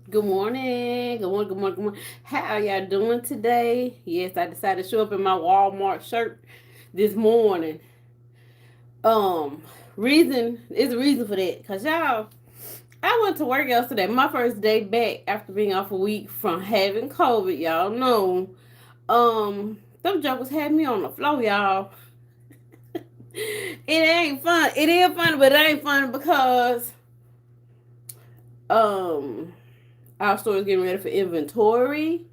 Good morning. Good morning. Good morning. Good morning. How are y'all doing today? Yes, I decided to show up in my Walmart shirt this morning. Um, reason is a reason for that, cause y'all, I went to work yesterday. My first day back after being off a week from having COVID. Y'all know. Them jokers had me on the floor, y'all. It ain't fun. It is fun, but it ain't fun because um our store is getting ready for inventory.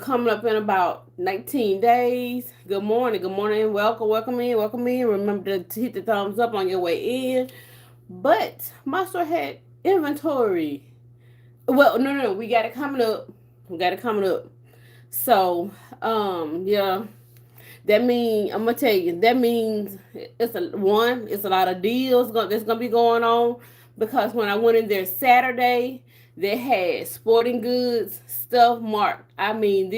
Coming up in about 19 days. Good morning, good morning, welcome in. Remember to hit the thumbs up on your way in. But my store had inventory. Well, no, we got it coming up. We got it coming up. So, yeah, that means I'm gonna tell you. That means it's a lot of deals that's gonna be going on because when I went in there Saturday, they had sporting goods stuff marked. I mean,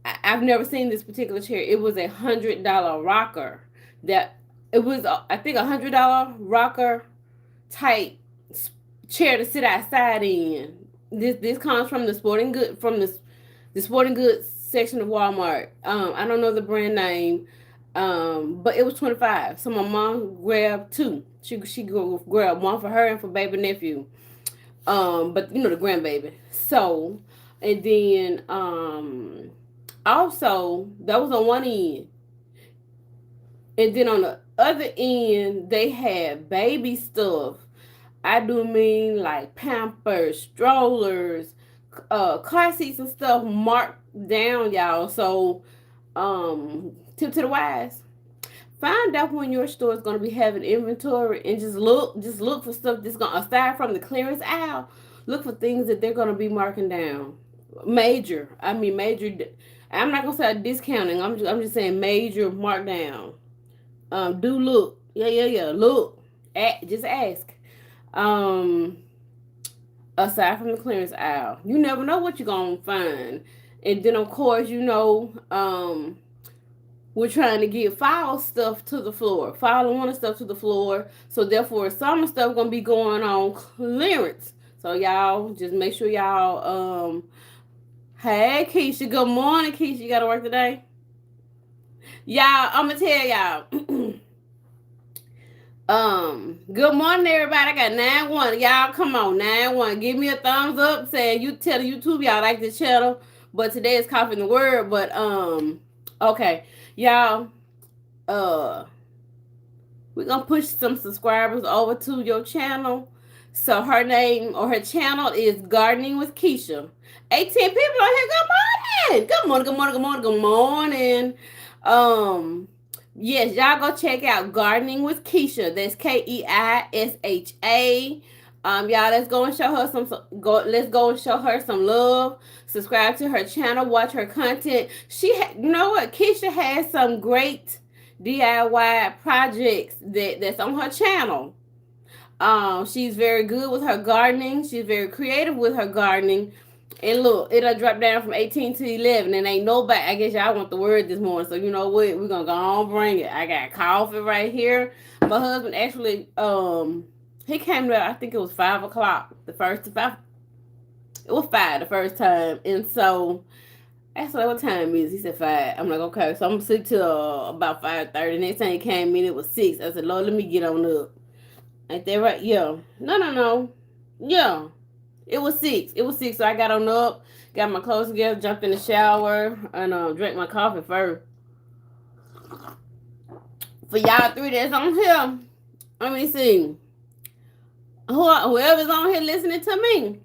I've never seen this particular chair. It was $100 rocker. That it was I think $100 rocker type chair to sit outside in. This comes from the sporting goods section of Walmart. I don't know the brand name, but it was 25. So my mom grabbed two. She grabbed one for her and for baby nephew. But you know the grandbaby. So, and then also that was on one end, and then on the other end they had baby stuff. I do mean like Pampers, strollers, car seats and stuff marked down, y'all. So, tip to the wise. Find out when your store is going to be having inventory and just look for stuff that's going to, aside from the clearance aisle, look for things that they're going to be marking down. Major. I mean, major. I'm not going to say discounting. I'm just saying major markdown. Do look. Yeah. Look. Just ask. Um, Aside from the clearance aisle, you never know what you're going to find. And then, of course, we're trying to get file stuff to the floor, file and wanted stuff to the floor. So therefore, some stuff gonna be going on clearance. So y'all just make sure y'all. Hey Keisha, good morning, Keisha. You gotta work today, y'all. I'm gonna tell y'all. Good morning, everybody. I got 9-1. Y'all, come on, 9-1. Give me a thumbs up saying you tell YouTube y'all like this channel. But today is Coffee in the Word. But okay, y'all. Uh, We're gonna push some subscribers over to your channel. So her name or her channel is Gardening with Keisha. 18 people on here. Good morning. Good morning. Good morning. Good morning. Good morning. Um, yes, y'all go check out Gardening with Keisha. That's Keisha. Y'all, let's go and show her let's go and show her some love. Subscribe to her channel. Watch her content. You know what? Keisha has some great DIY projects that's on her channel. She's very good with her gardening. She's very creative with her gardening. And look, it'll drop down from 18 to 11, and ain't nobody. I guess y'all want the word this morning, so you know what? We're gonna go on bring it. I got coffee right here. My husband actually, he came there. I think it was 5 o'clock. The first 5. It was 5 the first time, and so I said, "What time is?" He said 5. I'm like, "Okay." So I'm gonna sit till about 5:30. Next time he came in, it was 6. I said, "Lord, let me get on up." Ain't that right? Yeah. No. Yeah. It was 6. It was 6. So I got on up, got my clothes together, jumped in the shower, and drank my coffee first. For y'all three that's on here, let me see. Whoever's on here listening to me,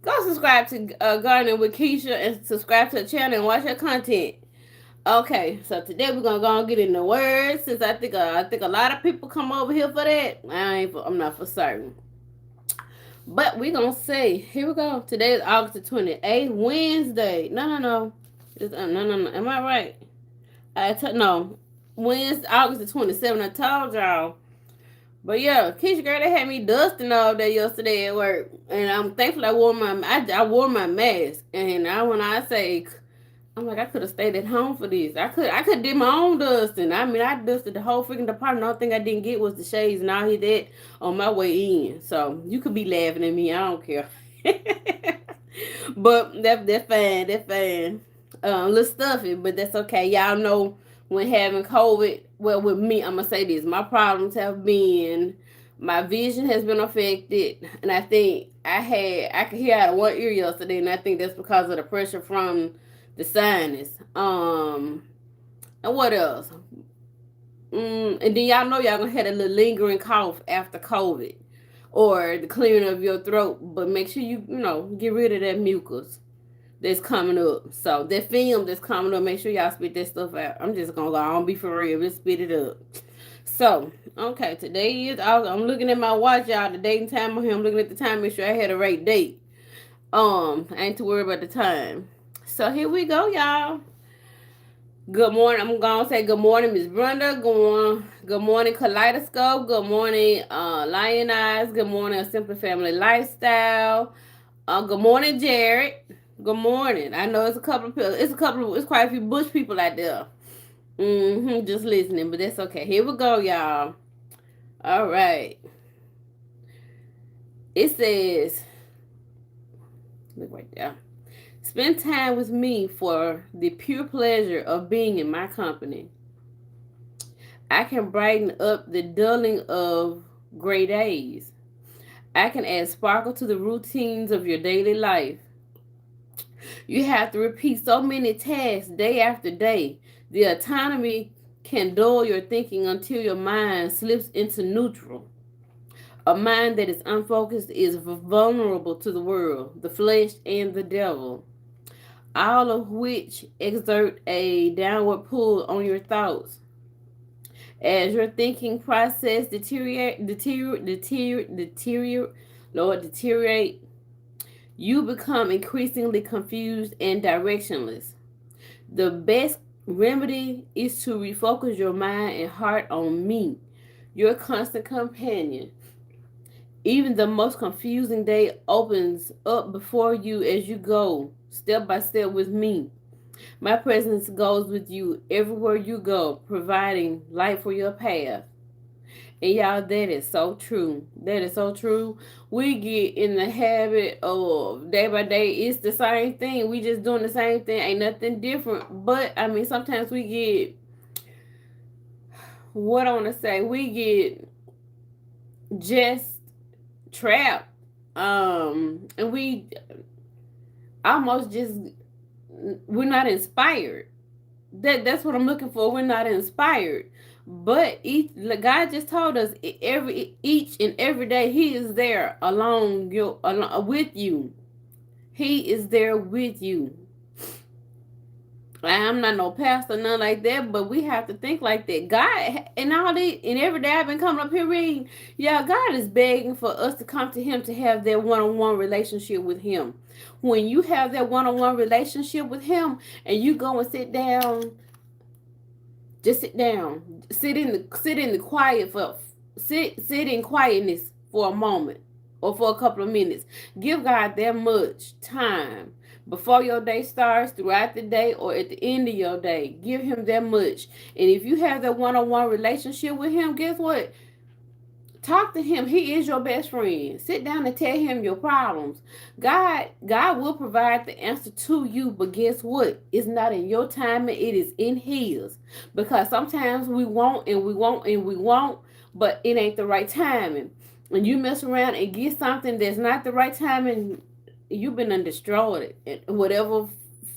go subscribe to Gardening with Keisha and subscribe to the channel and watch her content. Okay, so today we're gonna go and get in the words since I think a lot of people come over here for that. I'm not for certain. But we gonna say, here we go. Today is August the 28th, Wednesday. No. No. Am I right? No. Wednesday, August the 27th. I told y'all. But yeah, Keisha girl, they had me dusting all day yesterday at work, and I'm thankful I wore my mask. And when I say, I'm like, I could have stayed at home for this. I could did my own dusting. I mean, I dusted the whole freaking department. The only thing I didn't get was the shades, and I hit that on my way in. So you could be laughing at me. I don't care. But that's fine. That's fine. A little stuffy, but that's okay. Y'all know when having COVID. Well, with me, I'm gonna say this: my problems have been my vision has been affected, and I think I could hear out of one ear yesterday, and I think that's because of the pressure from the sinus. And what else? And then y'all know y'all gonna have a little lingering cough after COVID or the clearing of your throat, but make sure you get rid of that mucus that's coming up. So that film that's coming up, make sure y'all spit that stuff out. I'm just gonna go on, be for real, just spit it up. So okay, today is I'm looking at my watch, y'all. The date and time on here. I'm looking at the time, make sure I had a right date. I ain't to worry about the time. So here we go, y'all. Good morning. I'm gonna say good morning, Miss Brenda. Good morning, Kaleidoscope. Good morning, Lion Eyes. Good morning, Simple Family Lifestyle. Good morning, Jared. Good morning. I know it's quite a few bush people out there. Just listening, but that's okay. Here we go, y'all. All right. It says, look right there. Spend time with me for the pure pleasure of being in my company. I can brighten up the dulling of gray days. I can add sparkle to the routines of your daily life. You have to repeat so many tasks day after day. The autonomy can dull your thinking until your mind slips into neutral. A mind that is unfocused is vulnerable to the world, the flesh, and the devil, all of which exert a downward pull on your thoughts. As your thinking process deteriorate, you become increasingly confused and directionless. The best remedy is to refocus your mind and heart on me, your constant companion. Even the most confusing day opens up before you as you go step by step with me. My presence goes with you everywhere you go, providing light for your path. And y'all, that is so true. That is so true. We get in the habit of day by day, it's the same thing. We just doing the same thing. Ain't nothing different. But, I mean, sometimes we get, what I want to say, we get just trapped. And we almost just, we're not inspired. That's what I'm looking for. We're not inspired. But God just told us each and every day He is there along with you. He is there with you. I'm not no pastor, none like that, but we have to think like that. God and every day I've been coming up here reading, yeah, God is begging for us to come to Him to have that one-on-one relationship with Him. When you have that one-on-one relationship with Him and you go and sit down, just sit down, sit in the quiet sit in quietness for a moment or for a couple of minutes. Give God that much time before your day starts, throughout the day, or at the end of your day. Give Him that much. And if you have that one-on-one relationship with Him, guess what? Talk to Him. He is your best friend. Sit down and tell Him your problems. God will provide the answer to you, but guess what? It's not in your timing. It is in His. Because sometimes we want and we want and we want, but it ain't the right timing. When you mess around and get something that's not the right timing, you've been destroyed in whatever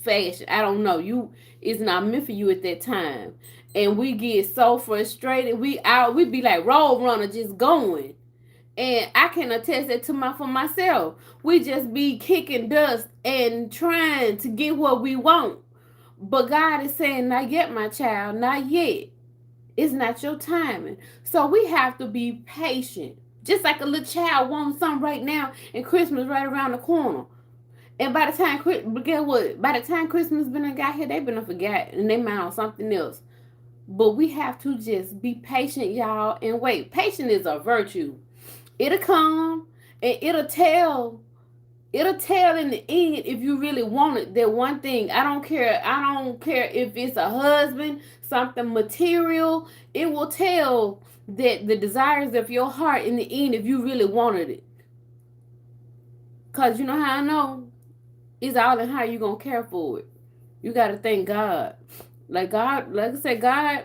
fashion. I don't know. It's not meant for you at that time. And we get so frustrated. We be like road runner just going. And I can attest that for myself. We just be kicking dust and trying to get what we want. But God is saying, not yet, my child, not yet. It's not your timing. So we have to be patient. Just like a little child wants something right now and Christmas right around the corner. And by the time, but guess what? By the time Christmas been got here, they been forgotten and they mind on something else. But we have to just be patient, y'all, and wait. Patience is a virtue. It'll come and it'll tell in the end if you really want it. That one thing. I don't care if it's a husband, something material. It will tell that the desires of your heart in the end if you really wanted it. Because you know how I know? It's all in how you going to care for it. You got to thank God. Like I said, God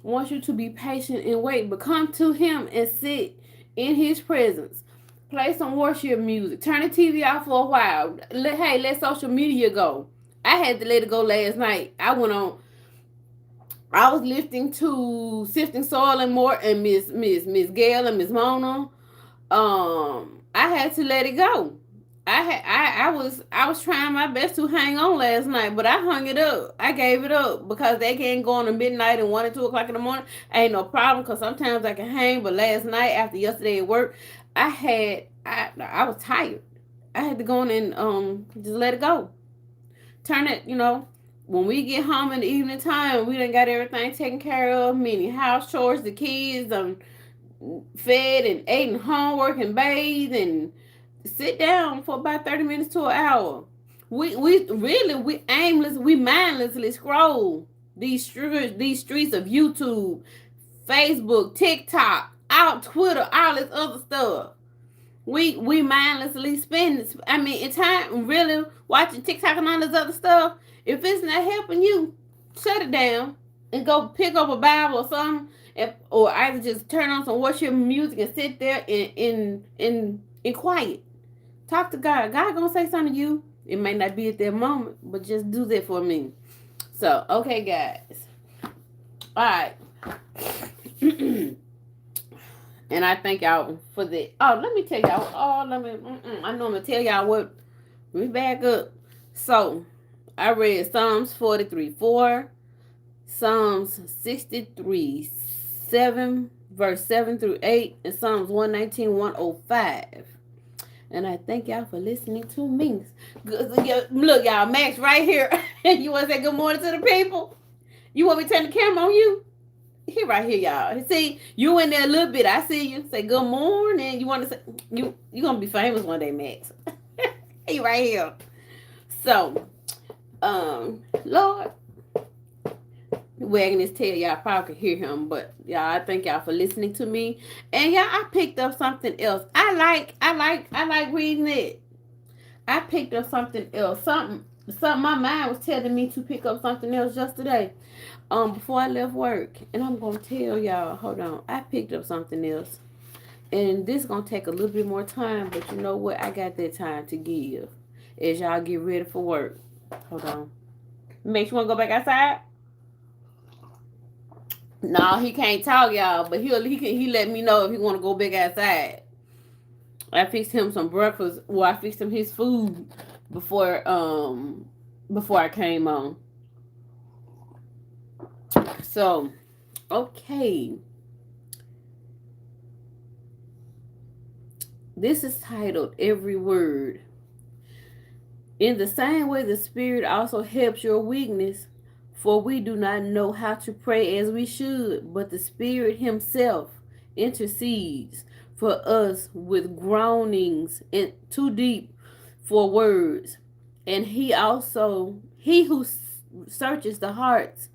wants you to be patient and wait, but come to him and sit in his presence. Play some worship music. Turn the TV off for a while. Let social media go. I had to let it go last night. I was listening to Sifting Soil and More and Miss Gail and Miss Mona. I had to let it go. I was trying my best to hang on last night, but I hung it up. I gave it up because they can't go on to midnight and 1 and 2 o'clock in the morning. Ain't no problem because sometimes I can hang. But last night after yesterday at work, I was tired. I had to go on and just let it go. Turn it, when we get home in the evening time, we done got everything taken care of, meaning house chores, the kids, fed and ate and homework and bathed and sit down for about 30 minutes to an hour. We mindlessly scroll these streets of YouTube, Facebook, TikTok, out Twitter, all this other stuff. We mindlessly spend, in time really watching TikTok and all this other stuff. If it's not helping you, shut it down and go pick up a Bible or something, or either just turn on some worship music and sit there in quiet. Talk to God. God gonna say something to you. It may not be at that moment, but just do that for me. So, okay, guys. All right. And I thank y'all for that. Oh, let me tell y'all. I know I'm gonna tell y'all what. Let me back up. So, I read Psalms 43:4, Psalms 63 7, verse 7 through 8, and Psalms 119 105. And I thank y'all for listening to me. Look, y'all, Max right here. You want to say good morning to the people? You want me to turn the camera on you? He right here, y'all. See, you in there a little bit. I see you. Say good morning. You want to say you gonna be famous one day, Max. He right here. So, Lord, wagging his tail, y'all probably can hear him, but y'all, I thank y'all for listening to me. And y'all, I picked up something else. I like reading it. I picked up something else. Something my mind was telling me to pick up something else yesterday. Before I left work. And I'm gonna tell y'all, hold on. I picked up something else. And this is gonna take a little bit more time, but you know what? I got that time to give. As y'all get ready for work. Hold on. Make you wanna go back outside? No, he can't talk, y'all, but he let me know if he wanna go back outside. I fixed him some breakfast. Well, I fixed him his food before I came on. So, okay. This is titled Every Word. In the same way, the Spirit also helps your weakness, for we do not know how to pray as we should, but the Spirit Himself intercedes for us with groanings too deep for words. And He who searches the hearts,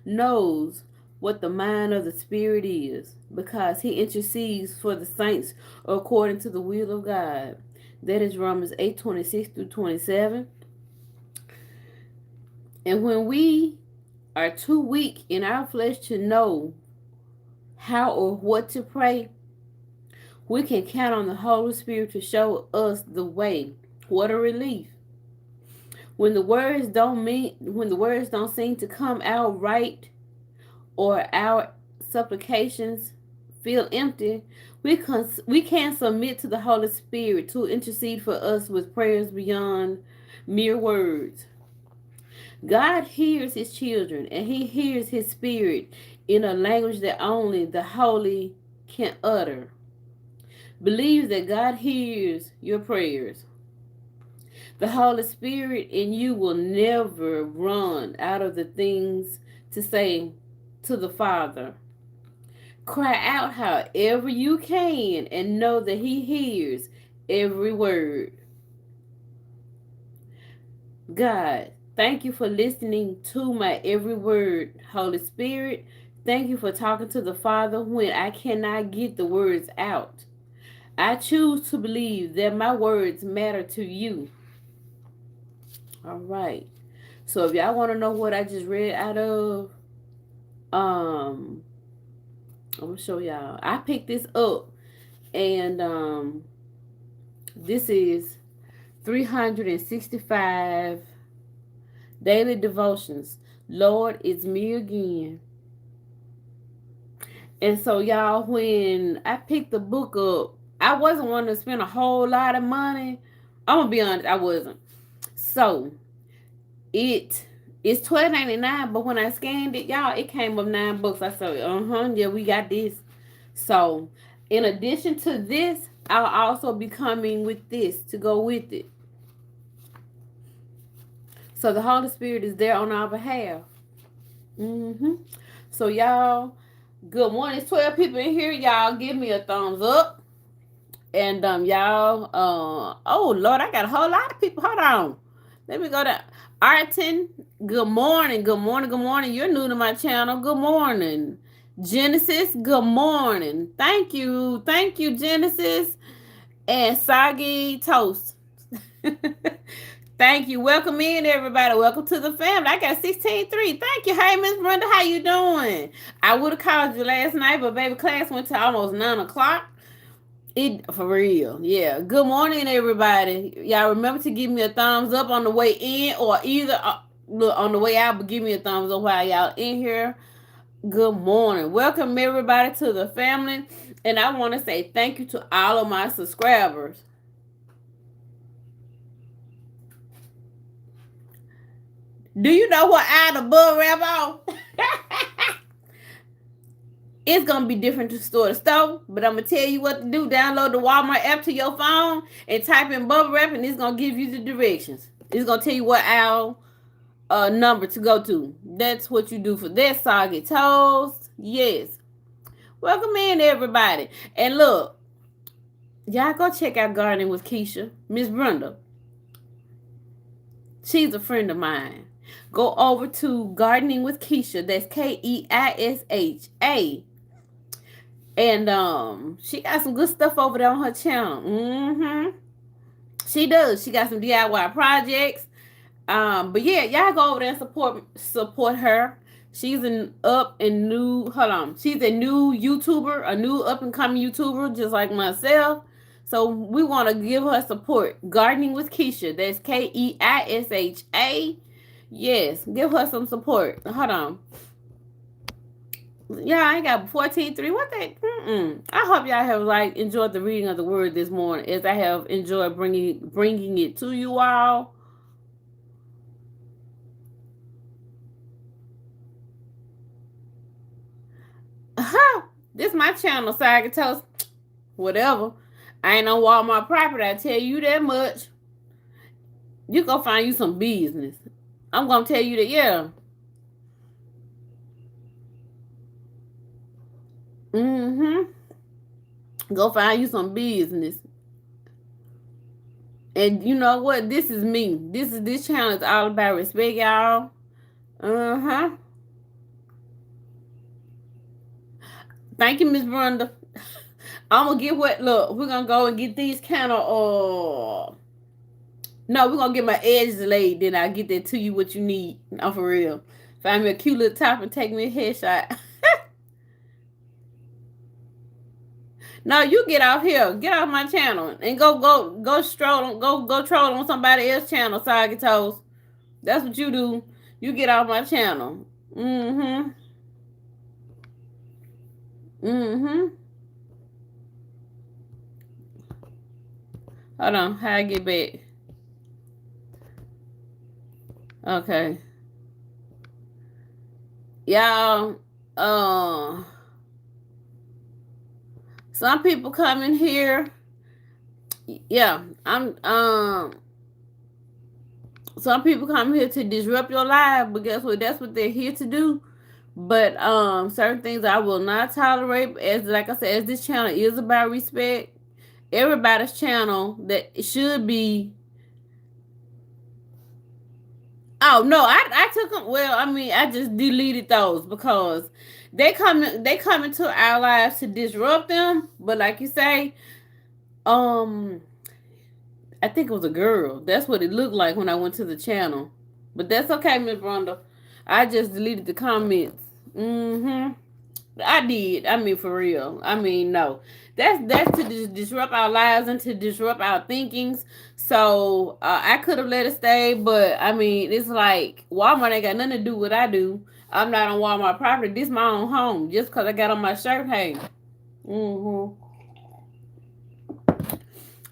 knows what the mind of the Spirit is, because He intercedes for the saints according to the will of God. That is Romans 8:26 through 27. And when we are too weak in our flesh to know how or what to pray, we can count on the Holy Spirit to show us the way. What a relief. When the words don't seem to come out right, or our supplications feel empty, we can submit to the Holy Spirit to intercede for us with prayers beyond mere words. God hears His children, and He hears His Spirit in a language that only the Holy can utter. Believe that God hears your prayers. The Holy Spirit in you will never run out of the things to say to the Father. Cry out however you can and know that He hears every word. God, thank you for listening to my every word. Holy Spirit, thank you for talking to the Father when I cannot get the words out. I choose to believe that my words matter to you. All right. So if y'all want to know what I just read out of, um, I'm gonna show y'all. I picked this up, and this is 365 daily devotions. Lord, it's me again. And so, y'all, when I picked the book up, I wasn't wanting to spend a whole lot of money. I'm gonna be honest, I wasn't. So it's $12.99, but when I scanned it, y'all, it came up $9. I said, yeah, we got this. So, in addition to this, I'll also be coming with this to go with it. So the Holy Spirit is there on our behalf. So y'all, good morning. It's 12 people in here. Y'all give me a thumbs up. And y'all, oh Lord, I got a whole lot of people. Hold on. Let me go to Arton. Good morning. Good morning. Good morning. You're new to my channel. Good morning. Genesis, good morning. Thank you. Thank you, Genesis. And Soggy Toast. Thank you. Welcome in, everybody. Welcome to the family. I got 16-3. Thank you. Hey, Miss Brenda, how you doing? I would have called you last night, but baby, class went to almost 9 o'clock. It for real. Yeah. Good morning, everybody. Y'all remember to give me a thumbs up on the way in, or either look on the way out, but give me a thumbs up while y'all in here. Good morning. Welcome, everybody, to the family. And I want to say thank you to all of my subscribers. Do you know what I the bull wrap on? It's going to be different to store to store, but I'm going to tell you what to do. Download the Walmart app to your phone and type in bubble wrap, and it's going to give you the directions. It's going to tell you what aisle number to go to. That's what you do for that. Soggy Toast. Yes. Welcome in, everybody. And look, y'all go check out Gardening with Keisha. Miss Brenda. She's a friend of mine. Go over to Gardening with Keisha. That's Keisha. And she got some good stuff over there on her channel. She does. She got some DIY projects. But yeah, y'all go over there and support her. She's an she's a new YouTuber, a new up and coming YouTuber, just like myself. So we want to give her support. Gardening with Keisha. That's Keisha. Yes, give her some support. Hold on. Yeah, I ain't got 14-3. What that? I hope y'all have enjoyed the reading of the word this morning, as I have enjoyed bringing it to you all. This is my channel, Soggy Toast. Whatever. I ain't on Walmart property, I tell you that much. You go find you some business. I'm gonna tell you that, yeah. Go find you some business. And you know what? This is me. This channel is all about respect, y'all. Thank you, Miss Brenda. I'm gonna get we're gonna go and get these kind of no, we're gonna get my edges laid, then I'll get that to you what you need. No, for real. Find me a cute little top and take me a headshot. No, you get off here. Get off my channel and go troll on somebody else's channel, Soggy Toast. That's what you do. You get off my channel. Hold on, how I get back? Okay. Y'all, some people come in here. Yeah, some people come here to disrupt your life, but guess what? That's what they're here to do. But certain things I will not tolerate. As like I said, as this channel is about respect, everybody's channel that should be. Oh no, I took them. Well, I mean, I just deleted those because they come into our lives to disrupt them. But like you say, Um, I think it was a girl. That's what it looked like when I went to the channel. But that's okay, Miss Brenda. I just deleted the comments. Mm-hmm. I did. I mean, for real. I mean, no. That's to disrupt our lives and to disrupt our thinkings. So I could have let it stay, but I mean, it's like Walmart ain't got nothing to do with what I do. I'm not on Walmart property. This my own home. Just because I got on my shirt, hey. Mm-hmm.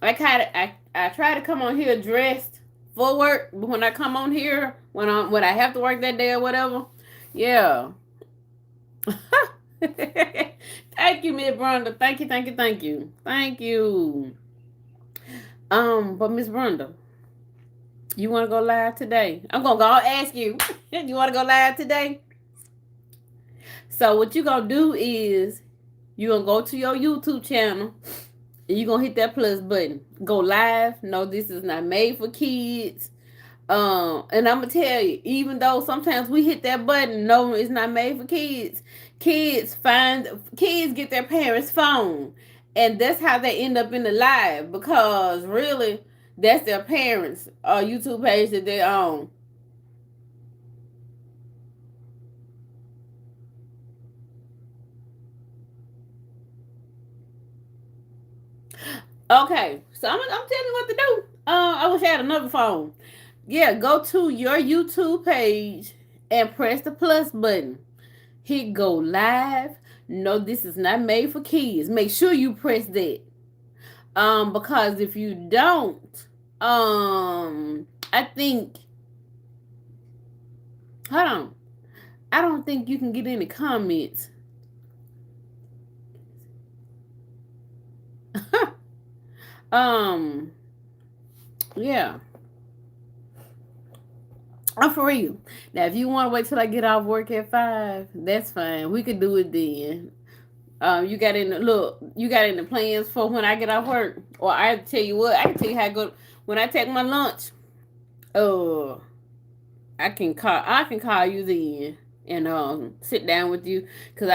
I try to come on here dressed for work, but when I come on here, when I have to work that day or whatever, yeah. Thank you, Miss Brenda. Thank you, thank you, thank you, thank you. But Miss Brenda, you want to go live today? I'm gonna go ask you. You want to go live today? So what you gonna do is you gonna go to your YouTube channel and you gonna hit that plus button. Go live. No, this is not made for kids. And I'm gonna tell you, even though sometimes we hit that button, no, it's not made for kids. Kids get their parents' phone, and that's how they end up in the live because really, that's their parents' YouTube page that they own. Okay, so I'm telling you what to do. I wish I had another phone. Yeah, go to your YouTube page and press the plus button. Hit go live. No, this is not made for kids. Make sure you press that. Because if you don't, I think, hold on. I don't think you can get any comments. um, yeah. I'm for real. Now, if you want to wait till I get off work at 5, that's fine. We could do it then. You got in the plans for when I get off work, or I tell you what, I can tell you how I go when I take my lunch. Uh, I can call you then and sit down with you because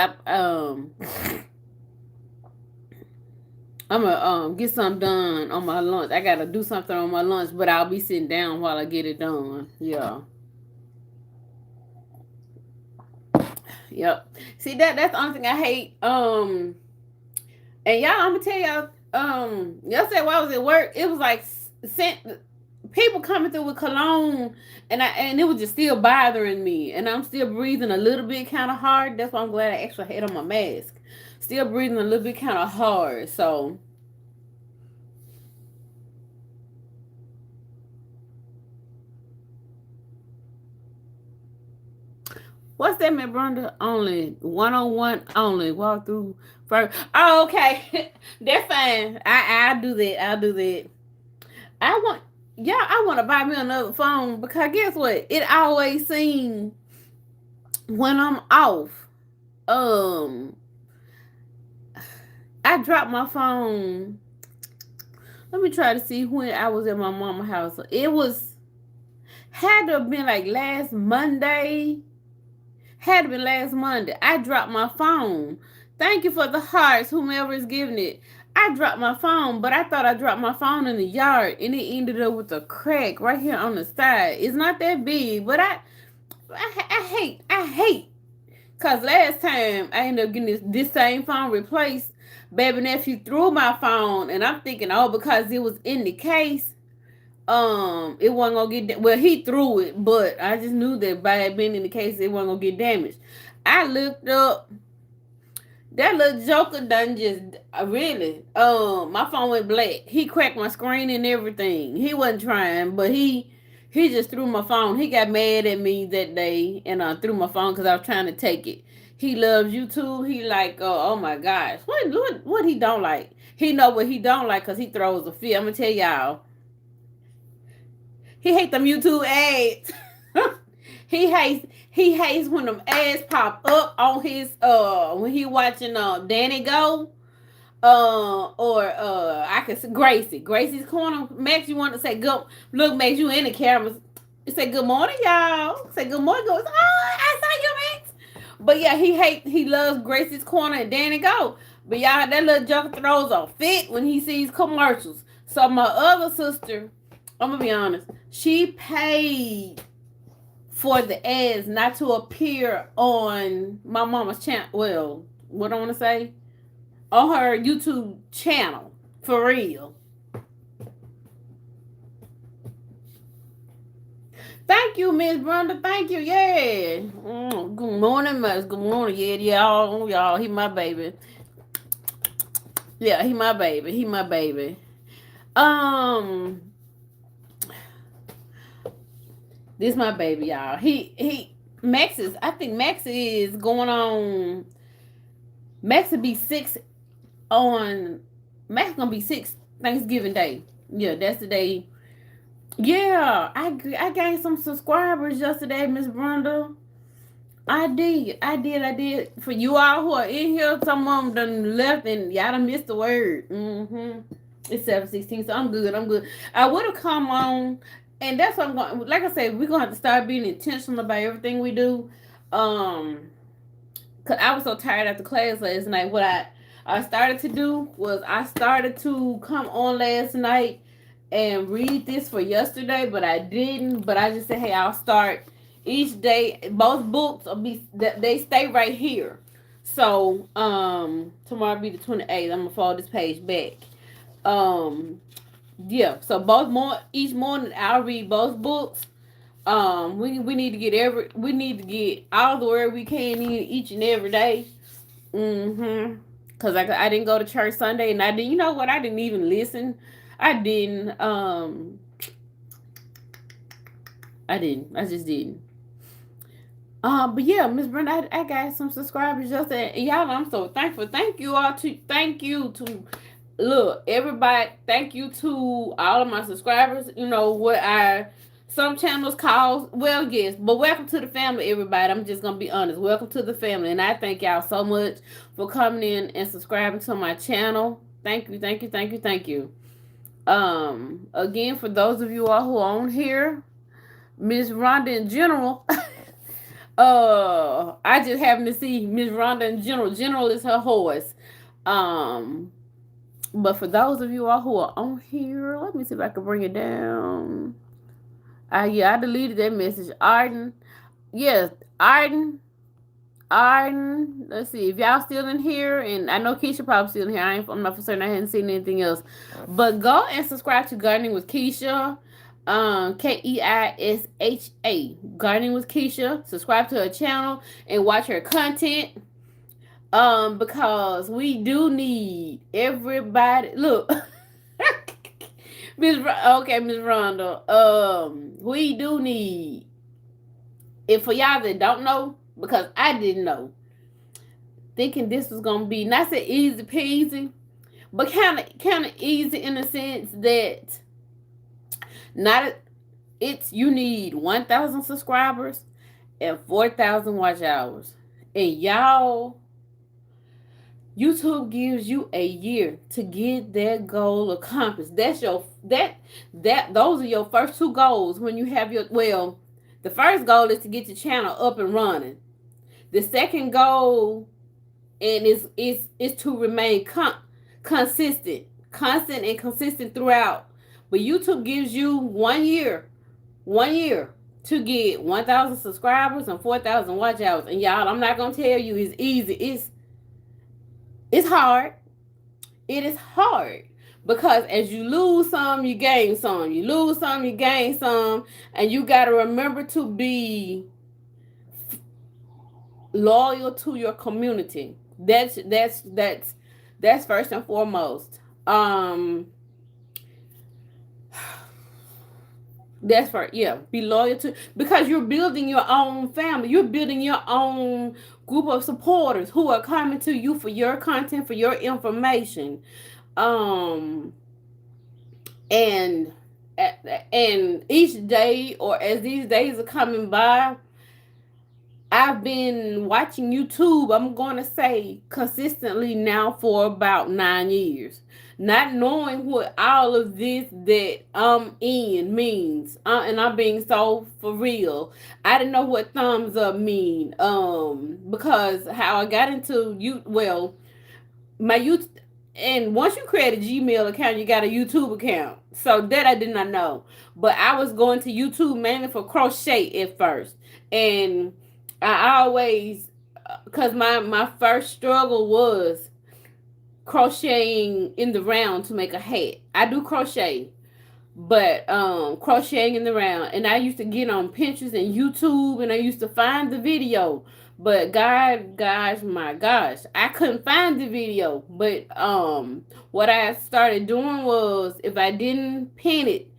I'm gonna get something done on my lunch. I gotta do something on my lunch, but I'll be sitting down while I get it done. Yeah. Yep. See that's the only thing I hate. And y'all, I'm gonna tell y'all. Yesterday while I was at work, it was like sent people coming through with cologne, and it was just still bothering me, and I'm still breathing a little bit kind of hard. That's why I'm glad I actually had on my mask. Still breathing a little bit kind of hard. So what's that, Miss Brenda? Only 1-on-1 only. Walk through first. Oh, okay. That's fine. I'll do that. I'll do that. I want I want to buy me another phone because guess what? It always seems when I'm off, um, I drop my phone. Let me try to see when I was at my mama's house. It was had to have been like last Monday. Had to be last Monday. I dropped my phone. Thank you for the hearts, whomever is giving it. I dropped my phone, but I thought I dropped my phone in the yard, and it ended up with a crack right here on the side. It's not that big, but I hate, cause last time I ended up getting this same phone replaced. Baby nephew threw my phone, and I'm thinking, oh, because it was in the case, it wasn't gonna get well. He threw it, but I just knew that by it being in the case, it wasn't gonna get damaged. I looked up. That little joker done just really. My phone went black. He cracked my screen and everything. He wasn't trying, but he just threw my phone. He got mad at me that day and threw my phone because I was trying to take it. He loves YouTube. He like, oh my gosh, what he don't like? He know what he don't like because he throws a fit. I'm gonna tell y'all. He hates them YouTube ads. he hates when them ads pop up on his when he watching Danny Go. Or I can see Gracie's corner. Max, you want to say good look, Max, you in the camera. You say good morning, y'all. Say good morning, I saw you, Max. But yeah, he loves Gracie's corner and Danny Go. But y'all, that little joker throws a fit when he sees commercials. So my other sister, I'm gonna be honest, she paid for the ads not to appear on my mama's channel. Well, what I want to say, on her YouTube channel, for real. Thank you, Miss Brenda. Thank you. Yeah. Good morning, Miss. Good morning. Yeah, y'all. He my baby. Yeah, he my baby. He my baby. This my baby, y'all. I think Max is going on. Max will be 6 on. Max gonna be 6 Thanksgiving Day. Yeah, that's the day. Yeah, I gained some subscribers yesterday, Miss Brenda. I did. For you all who are in here, some of them done left and y'all done missed the word. It's 7:16, so I'm good. I would have come on, and that's what I'm going. Like I said, we're gonna have to start being intentional about everything we do. Cause I was so tired after class last night. What I started to do was I started to come on last night and read this for yesterday, but I didn't. But I just said, hey, I'll start each day. Both books will they stay right here. So tomorrow will be the 28th. I'm gonna fold this page back. Yeah. So each morning I'll read both books. We need to get all the word we can in each and every day. Cause I didn't go to church Sunday, and I didn't. You know what? I didn't even listen. I didn't. I didn't. I just didn't. But yeah, Miss Brenda, I got some subscribers just and y'all. I'm so thankful. Thank you all to. Thank you to. Look, everybody. Thank you to all of my subscribers. You know what some channels call, well, yes, but welcome to the family, everybody. I'm just gonna be honest. Welcome to the family, and I thank y'all so much for coming in and subscribing to my channel. Thank you. Again, for those of you all who are on here, Miss Rhonda in general. I just happened to see Miss Rhonda in general. General is her horse. But for those of you all who are on here, let me see if I can bring it down. Yeah, I deleted that message. Arden. Yes, Arden. Let's see if y'all still in here, and I know Keisha probably still in here. I'm not for certain. I hadn't seen anything else, but go and subscribe to Gardening with Keisha. Keisha. Gardening with Keisha. Subscribe to her channel and watch her content. Because we do need everybody. Look. Miss Rhonda. We do need, and for y'all that don't know, because I didn't know, thinking this was gonna be not so easy peasy, but kind of easy in the sense that you need 1,000 subscribers and 4,000 watch hours, and y'all. YouTube gives you a year to get that goal accomplished. Those are your first 2 goals when you have the first goal is to get your channel up and running. The second goal is to remain consistent and consistent throughout. But YouTube gives you 1 year to get 1,000 subscribers and 4,000 watch hours. And y'all, I'm not gonna tell you it's easy. It's hard. It is hard because as you lose some, you gain some. You lose some, you gain some, and you got to remember to be loyal to your community. That's first and foremost. That's for be loyal to, because you're building your own family. You're building your own group of supporters who are coming to you for your content, for your information. And each day, or as these days are coming by, I've been watching YouTube, I'm going to say consistently now for about 9 years. Not knowing what all of this that I'm in means. And I'm being so for real. I didn't know what thumbs up mean. Because how I got into my YouTube, and once you create a Gmail account, you got a YouTube account. So that I did not know. But I was going to YouTube mainly for crochet at first. And I always, because my first struggle was crocheting in the round to make a hat. I do crochet, but crocheting in the round, and I used to get on Pinterest and YouTube, and I used to find the video, but my gosh, I couldn't find the video. But what I started doing was, if I didn't pin it,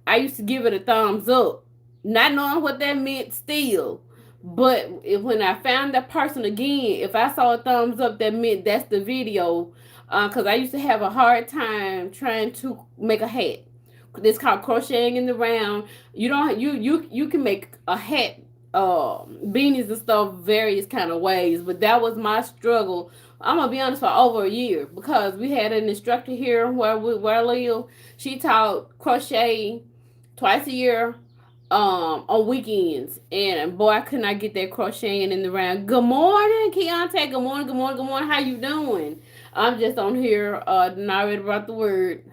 I used to give it a thumbs up, not knowing what that meant still. But when I found that person again, if I saw a thumbs up, that meant that's the video. Because I used to have a hard time trying to make a hat. It's called crocheting in the round. You don't you can make a hat, beanies and stuff various kind of ways, but that was my struggle. I'm gonna be honest, for over a year, because we had an instructor here where I live. She taught crochet twice a year, on weekends, and boy, I could not get that crocheting in the round. Good morning, Keontae. Good morning, good morning, good morning. How you doing? I'm just on here, not ready about the word.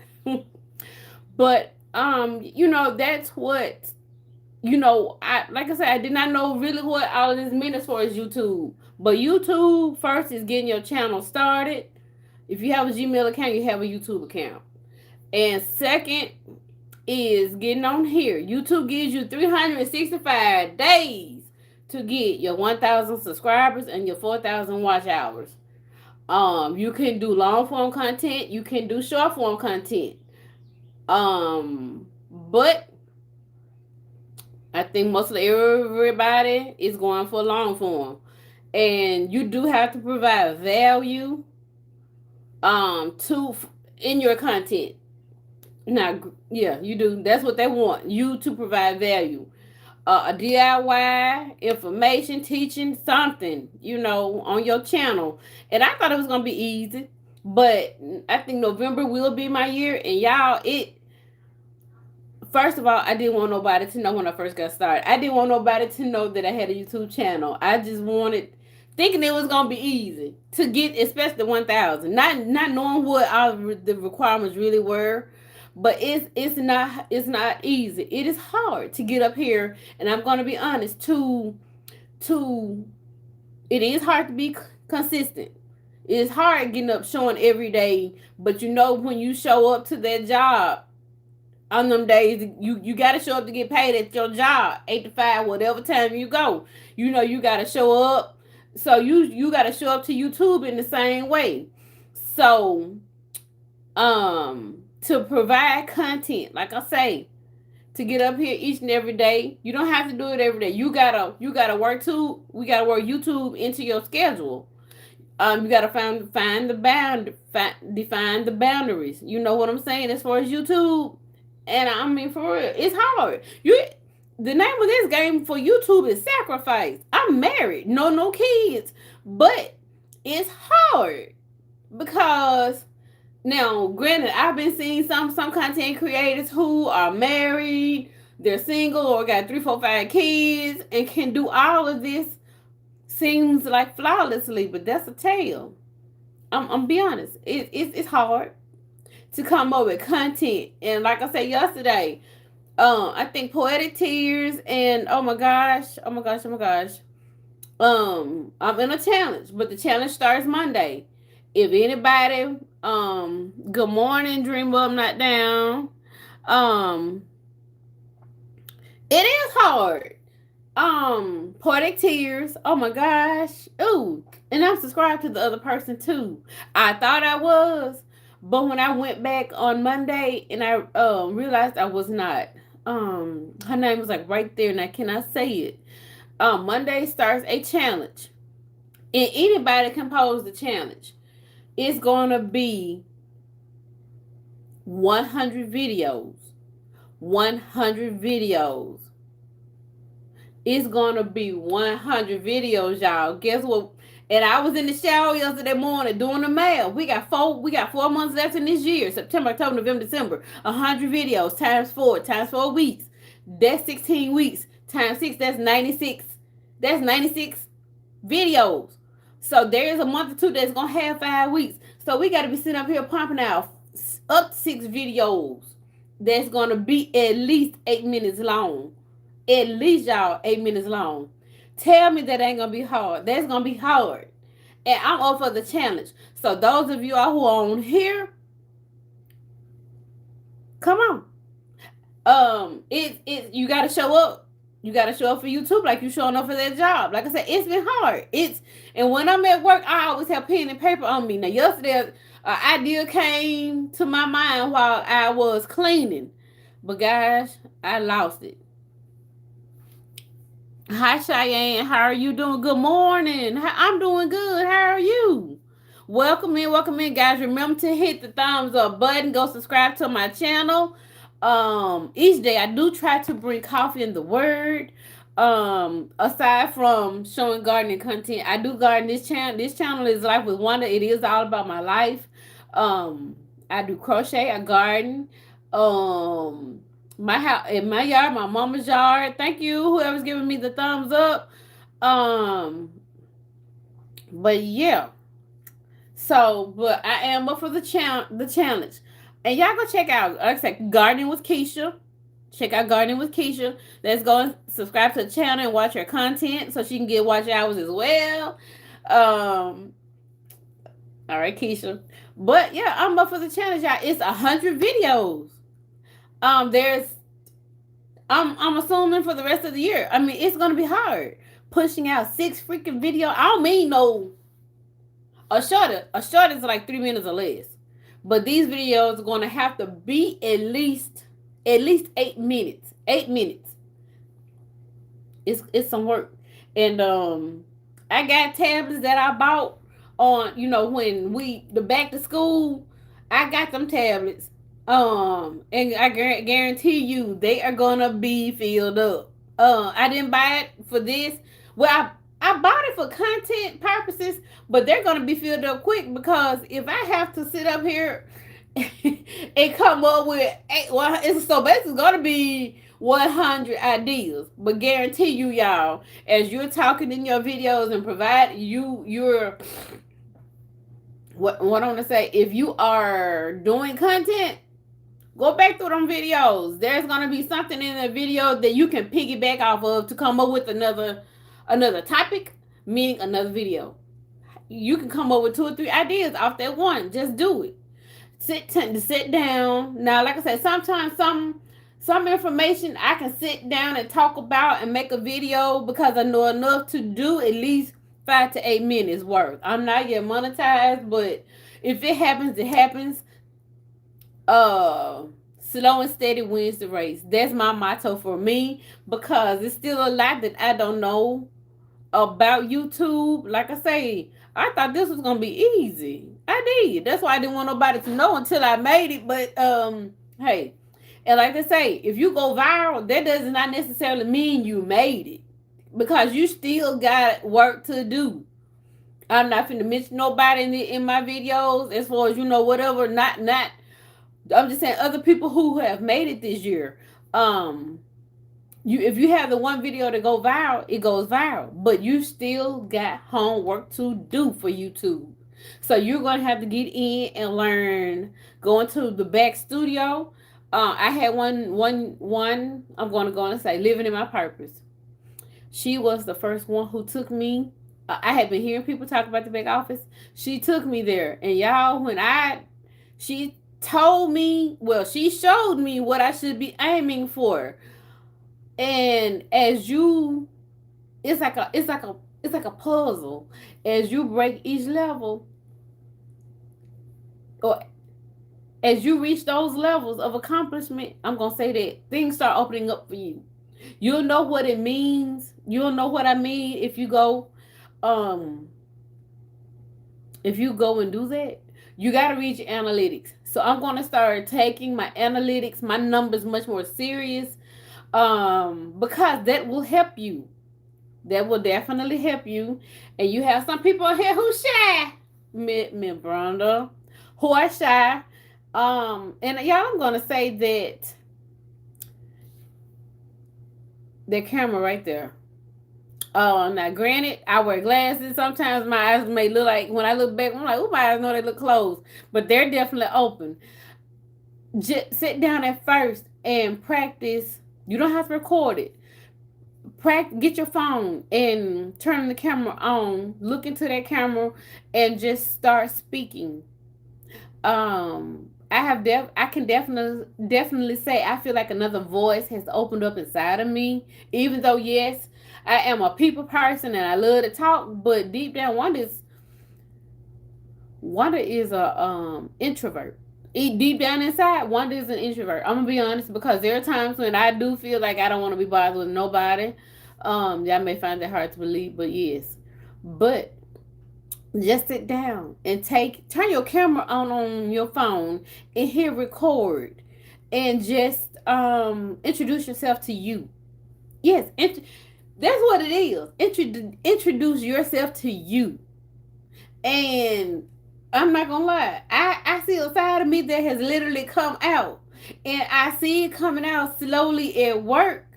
But that's what, I, like I said, I did not know really what all of this meant as far as YouTube. But YouTube first is getting your channel started. If you have a Gmail account, you have a YouTube account. And second is getting on here. YouTube gives you 365 days to get your 1,000 subscribers and your 4,000 watch hours. You can do long form content, you can do short form content. But I think most of everybody is going for long form, and you do have to provide value to in your content. Now, yeah, you do. That's what they want you to provide value. A DIY, information, teaching something, on your channel. And I thought it was gonna be easy, but I think November will be my year. And y'all, first of all, I didn't want nobody to know when I first got started. I didn't want nobody to know that I had a YouTube channel. I just wanted, thinking it was gonna be easy to get, especially 1,000. Not knowing what all the requirements really were, but it's not easy. It is hard to get up here, and I'm gonna be honest. It is hard to be consistent. It's hard getting up showing every day, but when you show up to that job on them days, you got to show up to get paid at your job, 8 to 5, whatever time you go. You got to show up. So you got to show up to YouTube in the same way. So to provide content, like I say, to get up here each and every day, you don't have to do it every day. We gotta work YouTube into your schedule. You gotta define the boundaries. You know what I'm saying as far as YouTube. And I mean, for real, it's hard. The name of this game for YouTube is sacrifice. I'm married, no kids, but it's hard because now, granted, I've been seeing some content creators who are married, they're single, or got 3, 4, 5 kids, and can do all of this. Seems like flawlessly, but that's a tale. I'm be honest. It's hard to come up with content. And like I said yesterday, I think Poetic Tears and oh my gosh. I'm in a challenge, but the challenge starts Monday. If anybody, good morning, Dream Up, Not Down. It is hard. Poetic Tears. Oh my gosh. Ooh, and I'm subscribed to the other person too. I thought I was, but when I went back on Monday and I realized I was not. Her name was like right there, and I cannot say it. Monday starts a challenge, and anybody can pose the challenge. It's gonna be 100 videos. 100 videos. It's gonna be 100 videos, y'all. Guess what? And I was in the shower yesterday morning doing the math. We got 4 months left in this year. September, October, November, December. 100 videos times 4 weeks. That's 16 weeks. Times 6, that's 96. That's 96 videos. So there is a month or two that's gonna have 5 weeks. So we got to be sitting up here pumping out up to 6 videos that's going to be at least 8 minutes long. At least, y'all, 8 minutes long. Tell me that ain't going to be hard. That's going to be hard. And I'm up for the challenge. So those of you all who are on here, come on. You got to show up. You got to show up for YouTube like you showing up for that job. Like I said, it's been hard. And when I'm at work, I always have pen and paper on me. Now, yesterday, an idea came to my mind while I was cleaning. But gosh, I lost it. Hi, Cheyenne. How are you doing? Good morning. I'm doing good. How are you? Welcome in, guys. Remember to hit the thumbs up button. Go subscribe to my channel. Each day I do try to bring coffee and the word. Aside from showing gardening content, I do garden. This channel is Life with Wanda. It is all about my life. I do crochet, I garden. My house, in my yard, my mama's yard. Thank you, whoever's giving me the thumbs up. But yeah. So, but I am up for the challenge. And y'all go check out, like I said, Gardening with Keisha. Check out Gardening with Keisha. Let's go and subscribe to the channel and watch her content so she can get watch hours as well. All right, Keisha. But yeah, I'm up for the challenge, y'all. It's 100 videos. I'm assuming for the rest of the year. I mean, it's gonna be hard pushing out 6 freaking videos. I don't mean no. A short is like 3 minutes or less. But these videos are going to have to be at least 8 minutes. 8 minutes. It's some work. And I got tablets that I bought on, when the back to school, I got them tablets. And I guarantee you they are going to be filled up. I didn't buy it for this. Well, I bought it for content purposes, but they're going to be filled up quick because if I have to sit up here and come up with so basically going to be 100 ideas. But guarantee you, y'all, as you're talking in your videos and provide you're what I want to say, if you are doing content, go back through them videos. There's going to be something in the video that you can piggyback off of to come up with another topic, meaning another video. You can come up with 2 or 3 ideas off that one. Just do it. Sit down. Now, like I said, sometimes some information I can sit down and talk about and make a video because I know enough to do at least 5 to 8 minutes worth. I'm not yet monetized, but if it happens, it happens. Slow and steady wins the race. That's my motto for me because it's still a lot that I don't know about YouTube. Like I say, I thought this was gonna be easy. I did. That's why I didn't want nobody to know until I made it. But hey, and like I say, if you go viral, that does not necessarily mean you made it because you still got work to do. I'm not finna mention nobody in my videos as far as whatever. Not. I'm just saying other people who have made it this year. If you have the one video to go viral, it goes viral. But you still got homework to do for YouTube. So you're going to have to get in and learn. Go into the back studio. I had one, I'm going to go and say, living in my purpose. She was the first one who took me. I had been hearing people talk about the back office. She took me there. And y'all, she told me, she showed me what I should be aiming for. And as it's like a puzzle. As you break each level, or as you reach those levels of accomplishment, I'm gonna say that things start opening up for you. You'll know what it means. You'll know what I mean if you go and do that. You got to reach analytics. So I'm going to start taking my analytics, my numbers much more serious because that will help you. That will definitely help you. And you have some people here who shy, me Brenda, who are shy. And y'all, I'm going to say that camera right there. Now granted, I wear glasses. Sometimes my eyes may look like, when I look back, I'm like, oh, my eyes know they look closed, but they're definitely open. Just sit down at first and practice. You don't have to record it. Get your phone and turn the camera on. Look into that camera and just start speaking. I can definitely say I feel like another voice has opened up inside of me. Even though, yes, I am a people person and I love to talk, but deep down, Wanda is a introvert. Deep down inside, Wanda is an introvert. I'm gonna be honest, because there are times when I do feel like I don't want to be bothered with nobody. Y'all may find that hard to believe, but yes. But just sit down and turn your camera on your phone and hit record, and just introduce yourself to you. Yes, that's what it is. Introduce yourself to you. And I'm not gonna lie, I see a side of me that has literally come out, and I see it coming out slowly at work,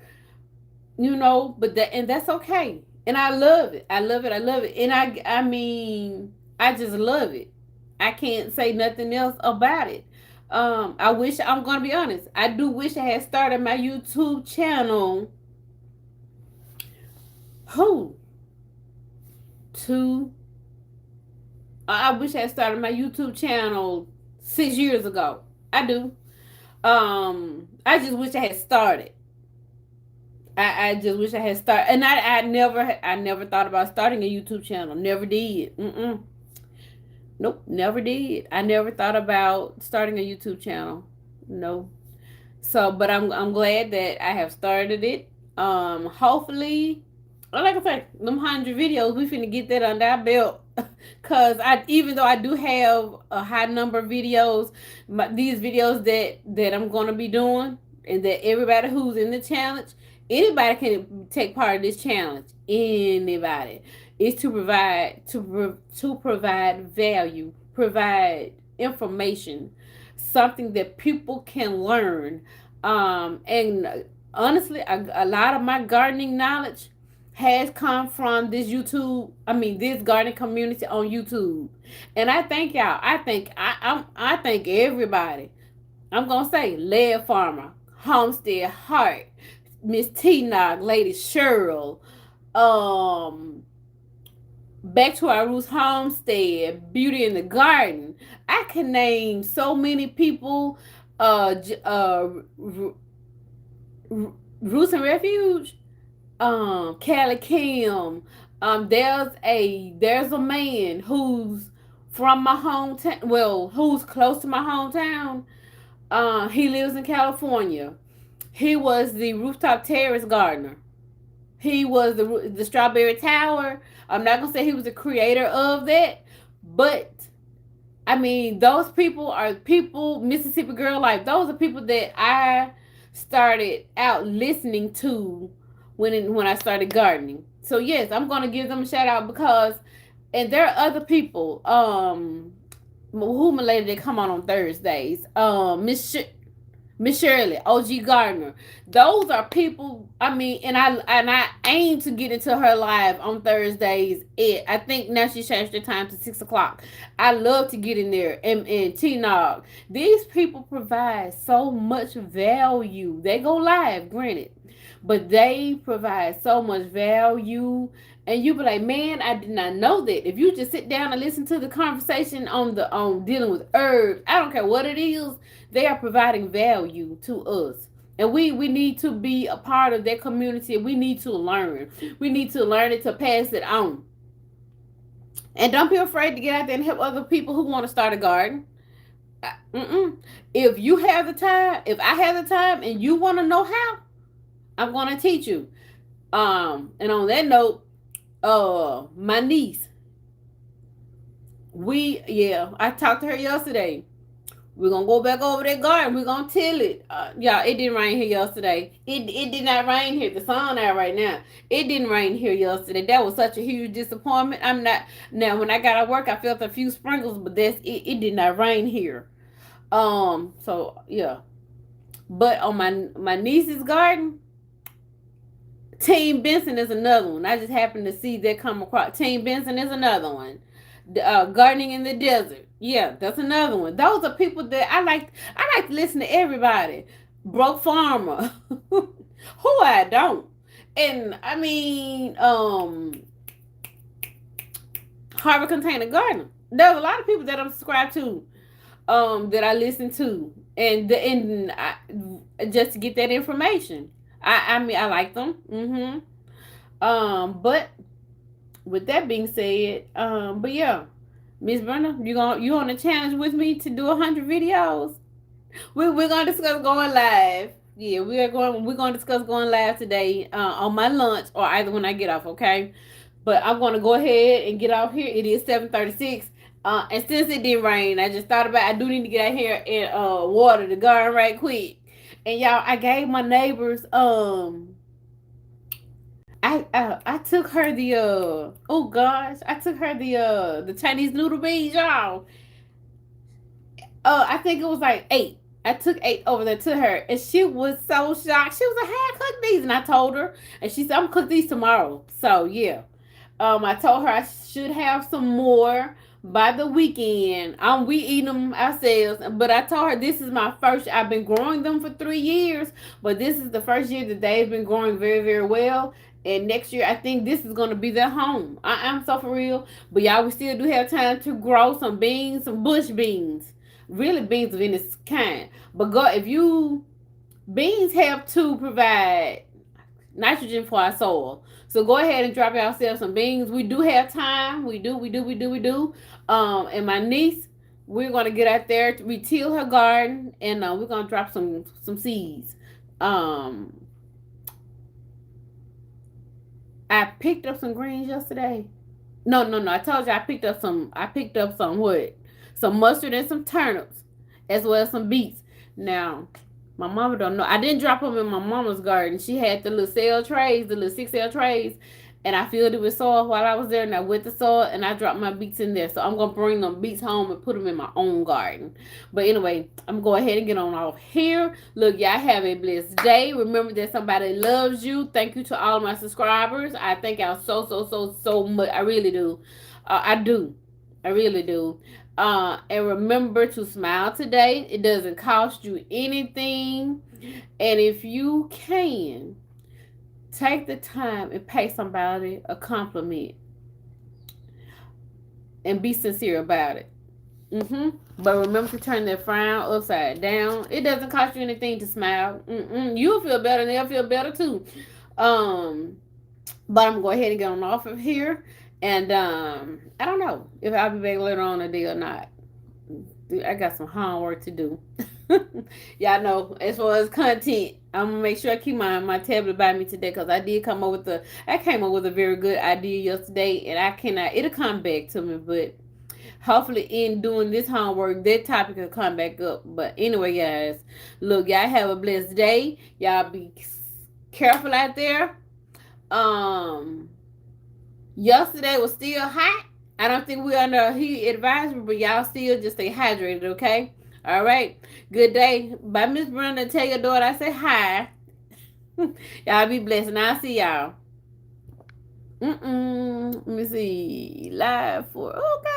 but that's okay. And I love it. I love it. I love it. And I mean, I just love it. I can't say nothing else about it. I'm gonna be honest, I do wish I had started my YouTube channel. Who? Two. I wish I had started my YouTube channel 6 years ago. I do. I just wish I had started. I just wish I had started, and I never thought about starting a YouTube channel. Never did. Nope, never did. I never thought about starting a YouTube channel. No. So, but I'm glad that I have started it. Hopefully, like I said, them 100 videos, we finna get that under our belt. Cause even though I do have a high number of videos, these videos that I'm gonna be doing, and that everybody who's in the challenge, anybody can take part of this challenge. Anybody is to provide value, provide information, something that people can learn. And honestly, a lot of my gardening knowledge has come from this gardening community on YouTube. And I thank y'all. I thank everybody. I'm gonna say Lead Farmer, Homestead Heart, Miss T Nog, Lady Cheryl, um, Back to Our Roots Homestead, Beauty in the Garden. I can name so many people. Roots and Refuge, Callie Kim. There's a man who's from my hometown. Well, who's close to my hometown. He lives in California. He was the rooftop terrace gardener. He was the Strawberry Tower. I'm not gonna say he was the creator of that, but I mean, those people are people. Mississippi Girl Life. Those are people that I started out listening to when I started gardening. So yes, I'm gonna give them a shout out, because, and there are other people. Who my lady that come on Thursdays? Miss Shirley, OG Gardner. Those are people. I mean, and I aim to get into her live on Thursdays. I think now she changed the time to 6 o'clock. I love to get in there, and T Nog. These people provide so much value. They go live, granted, but they provide so much value. And you be like, man, I did not know that. If you just sit down and listen to the conversation on dealing with herbs, I don't care what it is, they are providing value to us. And we need to be a part of that community. We need to learn. We need to learn it to pass it on. And don't be afraid to get out there and help other people who want to start a garden. If you have the time, if I have the time and you want to know how, I'm going to teach you. And on that note, my niece, I talked to her yesterday. We're gonna go back over that garden. We're gonna till it. It didn't rain here yesterday. It did not rain here. The sun out right now. It didn't rain here yesterday. That was such a huge disappointment. I'm not now. When I got to work, I felt a few sprinkles, but that's it. It did not rain here. So yeah. But on my niece's garden, Team Benson is another one. I just happened to see that come across. Team Benson is another one. Gardening in the Desert. Yeah, that's another one. Those are people that I like. I like to listen to everybody. Broke Farmer. Who I don't. And I mean, Harvard Container Gardener. There's a lot of people that I'm subscribed to, that I listen to, just to get that information. I mean, I like them. But with that being said, but yeah, Miss Brenda, you on a challenge with me to do 100 videos? We're gonna discuss going live. Yeah, we're gonna discuss going live today, on my lunch or either when I get off. Okay, but I'm gonna go ahead and get off here. It is 7:36. And since it didn't rain, I just thought about I do need to get out here and water the garden right quick. And y'all, I gave my neighbors I took her the oh gosh, I took her the Chinese noodle beans, y'all. I think it was like 8. I took 8 over there to her, and she was so shocked. She was like, "Hey, I cooked these," and I told her, and she said, "I'm gonna cook these tomorrow." So yeah, I told her I should have some more by the weekend. We eating them ourselves, but I told her this is my first. I've been growing them for 3 years, but this is the first year that they've been growing very, very well. And next year, I think this is gonna be their home. I'm so for real. But y'all, we still do have time to grow some beans, some bush beans, really beans of any kind. But God, if you beans help to provide nitrogen for our soil. So go ahead and drop yourself some beans. We do have time. We do. And my niece, we're gonna get out there to retill her garden, and we're gonna drop some seeds. I picked up some greens yesterday. No. I told you I picked up some. What? Some mustard and some turnips, as well as some beets. Now, my mama don't know. I didn't drop them in my mama's garden. She had the little cell trays, the little 6 cell trays, and I filled it with soil while I was there, and I wet the soil, and I dropped my beets in there. So I'm gonna bring them beets home and put them in my own garden. But anyway, I'm gonna go ahead and get on off here. Look, y'all have a blessed day. Remember that somebody loves you. Thank you to all of my subscribers. I thank y'all so much. I really do. I do. I really do. And remember to smile today. It doesn't cost you anything. And if you can, take the time and pay somebody a compliment and be sincere about it. But remember to turn that frown upside down. It doesn't cost you anything to smile. You'll feel better and they'll feel better too. But I'm going to go ahead and get on off of here. And I don't know if I'll be back later on today or not. I got some homework to do. Y'all know, as far as content, I'm gonna make sure I keep my tablet by me today, because I came up with a very good idea yesterday, and it'll come back to me, but hopefully in doing this homework, that topic will come back up. But anyway, guys, look, y'all have a blessed day. Y'all be careful out there. Yesterday was still hot. I don't think we're under a heat advisory, but y'all still just stay hydrated, okay? All right. Good day. Bye, Miss Brenda. Tell your daughter I say hi. Y'all be blessed, and I'll see y'all. Let me see. Live for, okay.